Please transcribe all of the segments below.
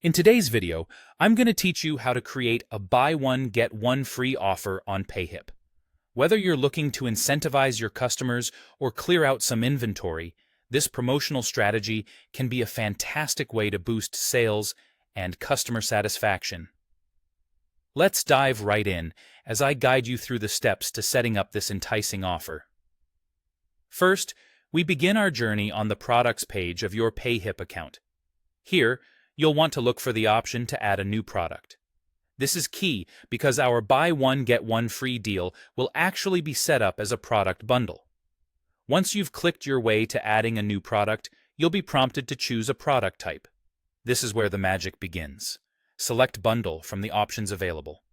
In today's video, I'm going to teach you how to create a buy one get one free offer on Payhip. Whether you're looking to incentivize your customers or clear out some inventory, this promotional strategy can be a fantastic way to boost sales and customer satisfaction. Let's dive right in as I guide you through the steps to setting up this enticing offer. First, we begin our journey on the products page of your Payhip account. Here, you'll want to look for the option to add a new product. This is key because our buy one get one free deal will actually be set up as a product bundle. Once you've clicked your way to adding a new product, you'll be prompted to choose a product type. This is where the magic begins. Select Bundle from the options available.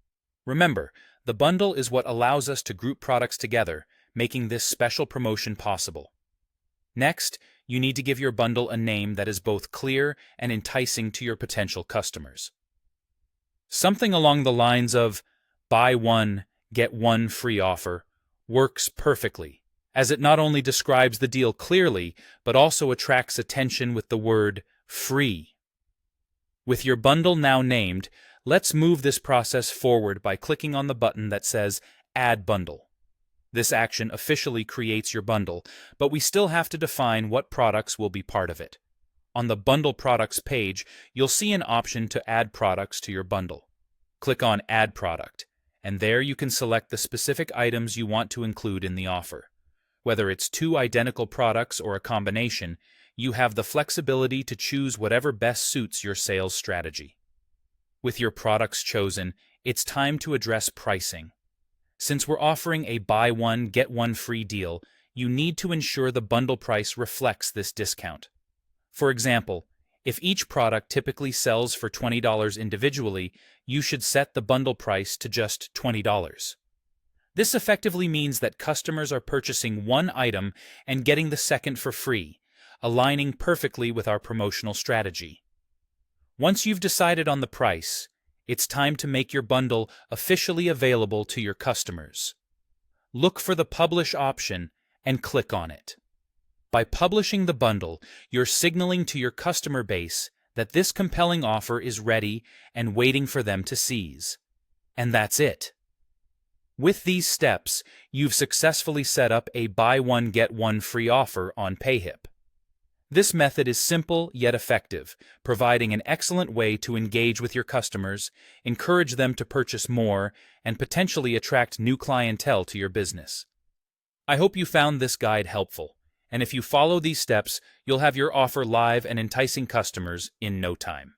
Remember, the bundle is what allows us to group products together, making this special promotion possible. Next, you need to give your bundle a name that is both clear and enticing to your potential customers. Something along the lines of buy one, get one free offer works perfectly, as it not only describes the deal clearly, but also attracts attention with the word free. With your bundle now named, let's move this process forward by clicking on the button that says Add Bundle. This action officially creates your bundle, but we still have to define what products will be part of it. On the Bundle Products page, you'll see an option to add products to your bundle. Click on Add Product, and there you can select the specific items you want to include in the offer. Whether it's two identical products or a combination, you have the flexibility to choose whatever best suits your sales strategy. With your products chosen, it's time to address pricing. Since we're offering a buy one, get one free deal, you need to ensure the bundle price reflects this discount. For example, if each product typically sells for $20 individually, you should set the bundle price to just $20. This effectively means that customers are purchasing one item and getting the second for free, aligning perfectly with our promotional strategy. Once you've decided on the price, it's time to make your bundle officially available to your customers. Look for the Publish option and click on it. By publishing the bundle, you're signaling to your customer base that this compelling offer is ready and waiting for them to seize. And that's it. With these steps, you've successfully set up a buy one get one free offer on Payhip. This method is simple yet effective, providing an excellent way to engage with your customers, encourage them to purchase more, and potentially attract new clientele to your business. I hope you found this guide helpful, and if you follow these steps, you'll have your offer live and enticing customers in no time.